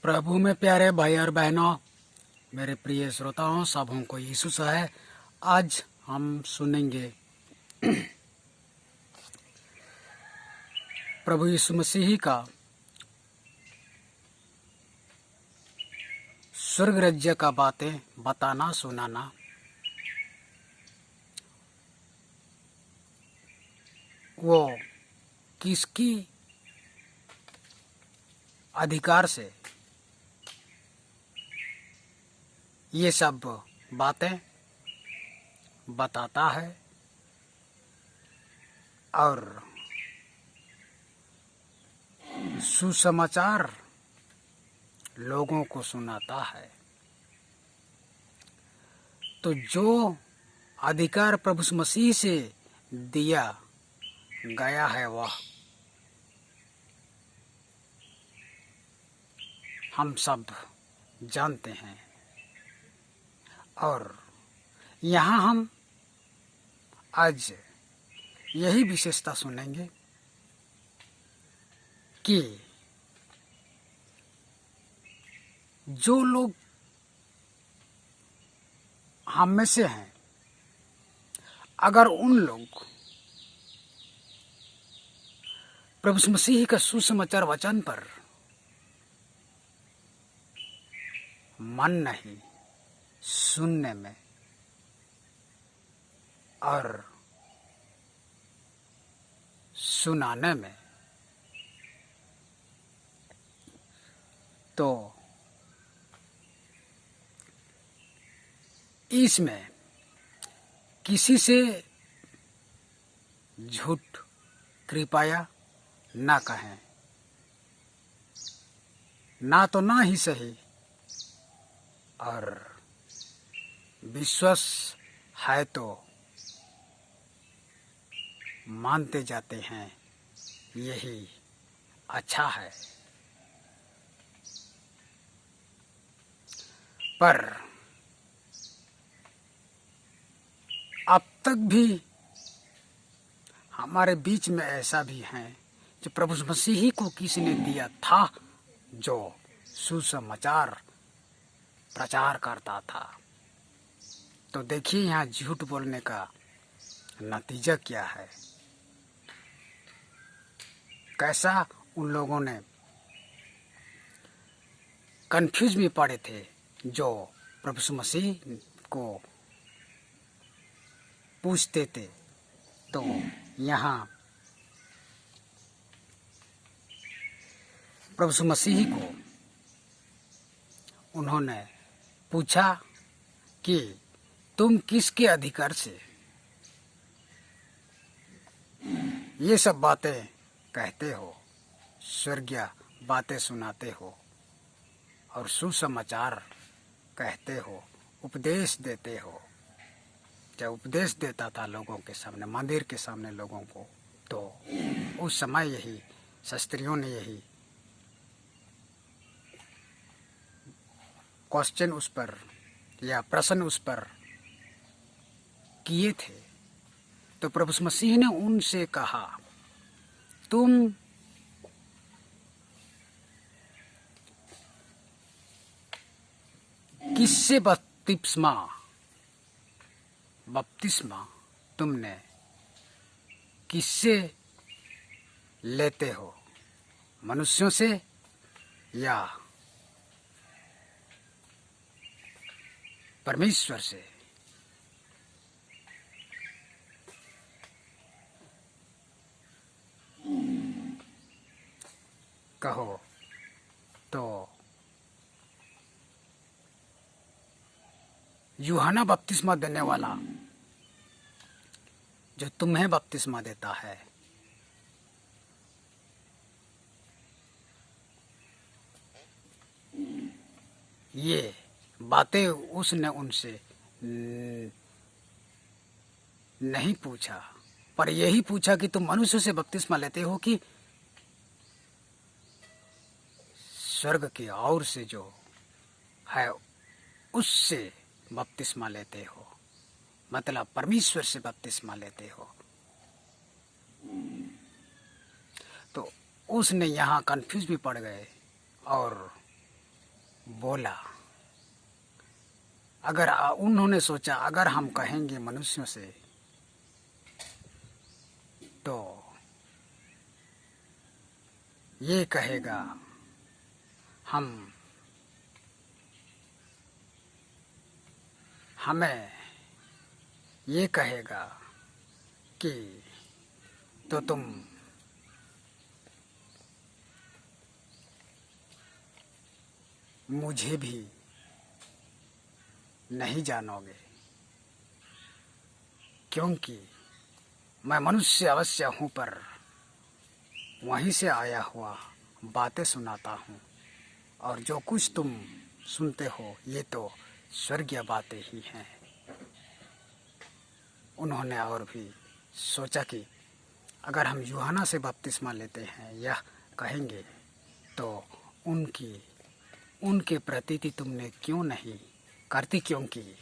प्रभु में प्यारे भाई और बहनों, मेरे प्रिय श्रोताओं, सबों को यीशु सा है। आज हम सुनेंगे प्रभु यीशु मसीह का स्वर्ग राज्य का बातें बताना सुनाना। वो किसकी अधिकार से ये सब बातें बताता है और सुसमाचार लोगों को सुनाता है। तो जो अधिकार प्रभु मसीह से दिया गया है वह हम सब जानते हैं। और यहाँ हम आज यही विशेषता सुनेंगे कि जो लोग हम में से हैं, अगर उन लोग प्रभु मसीह का सुसमाचार वचन पर मन नहीं सुनने में और सुनाने में, तो इसमें किसी से झूठ कृपया ना कहें, ना तो ना ही सही। और विश्वास है तो मानते जाते हैं, यही अच्छा है। पर अब तक भी हमारे बीच में ऐसा भी है जो प्रभु मसीह को किसने दिया था, जो सुसमाचार प्रचार करता था। तो देखिए यहाँ झूठ बोलने का नतीजा क्या है। कैसा उन लोगों ने कंफ्यूज भी पड़े थे जो प्रभु मसीह को पूछते थे। तो यहाँ प्रभु मसीह को उन्होंने पूछा कि तुम किसके अधिकार से ये सब बातें कहते हो, स्वर्गीय बातें सुनाते हो और सुसमाचार कहते हो, उपदेश देते हो। जब उपदेश देता था लोगों के सामने, मंदिर के सामने लोगों को, तो उस समय यही शास्त्रियों ने यही क्वेश्चन उस पर या प्रश्न उस पर किए थे। तो प्रभु मसीह ने उनसे कहा, तुम किससे बपतिस्मा तुमने किससे लेते हो, मनुष्यों से या परमेश्वर से? कहो। तो यूहन्ना बपतिस्मा देने वाला जो तुम्हें बपतिस्मा देता है, ये बातें उसने उनसे नहीं पूछा, पर यही पूछा कि तुम मनुष्य से बपतिस्मा लेते हो कि स्वर्ग की ओर से जो है उससे बपतिस्मा लेते हो, मतलब परमेश्वर से बपतिस्मा लेते हो। तो उसने यहाँ कंफ्यूज भी पड़ गए और बोला। अगर उन्होंने सोचा अगर हम कहेंगे मनुष्यों से तो ये कहेगा हमें ये कहेगा कि तो तुम मुझे भी नहीं जानोगे, क्योंकि मैं मनुष्य अवश्य हूँ पर वहीं से आया हुआ बातें सुनाता हूँ, और जो कुछ तुम सुनते हो ये तो स्वर्गीय बातें ही हैं। उन्होंने और भी सोचा कि अगर हम यूहन्ना से बपतिस्मा लेते हैं यह कहेंगे तो उनके प्रतीति तुमने क्यों नहीं करती, क्योंकि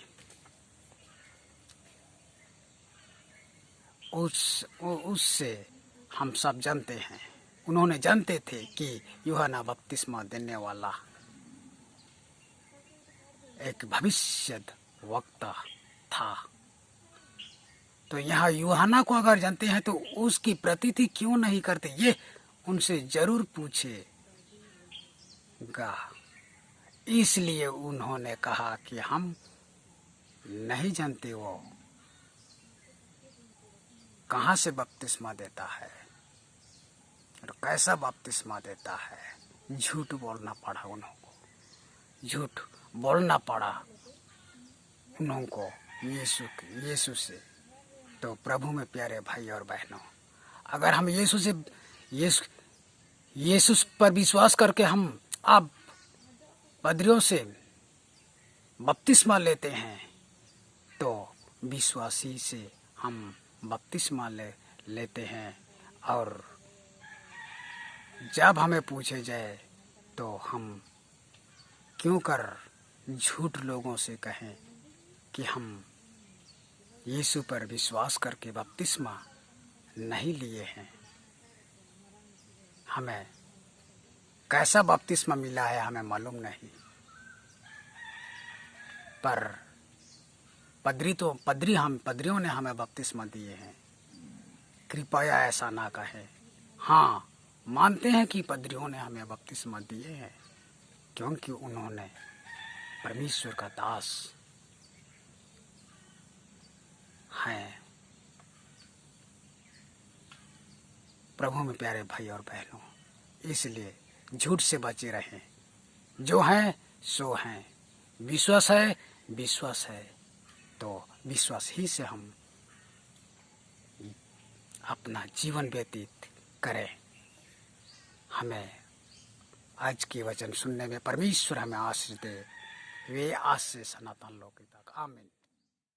उससे हम सब जानते हैं। उन्होंने जानते थे कि यूहन्ना बपतिस्मा देने वाला एक भविष्यद्वक्ता था। तो यहाँ यूहन्ना को अगर जानते हैं तो उसकी प्रतीति क्यों नहीं करते, ये उनसे जरूर पूछेगा। इसलिए उन्होंने कहा कि हम नहीं जानते वो कहाँ से बपतिस्मा देता है और कैसा बपतिस्मा देता है। झूठ बोलना पड़ा उनको, झूठ बोलना पड़ा उनको यीशु से। तो प्रभु में प्यारे भाई और बहनों, अगर हम यीशु पर विश्वास करके हम अब पदरियों से बपतिस्मा लेते हैं तो विश्वासी से हम बपतिस्मा लेते हैं। और जब हमें पूछे जाए तो हम क्यों कर झूठ लोगों से कहें कि हम यीशु पर विश्वास करके बपतिस्मा नहीं लिए हैं। हमें कैसा बपतिस्मा मिला है हमें मालूम नहीं, पर पदरियों ने हमें बपतिस्मा दिए हैं। कृपया ऐसा ना कहें। हाँ, मानते हैं कि पदरियों ने हमें बपतिस्मा दिए हैं, क्योंकि उन्होंने परमेश्वर का दास हैं। प्रभु में प्यारे भाई और बहनों, इसलिए झूठ से बचे रहें। जो हैं सो हैं, विश्वास है तो विश्वास ही से हम अपना जीवन व्यतीत करें। हमें आज के वचन सुनने में परमेश्वर हमें आशीष दे। वे आज से सनातन लोक तक। आमीन।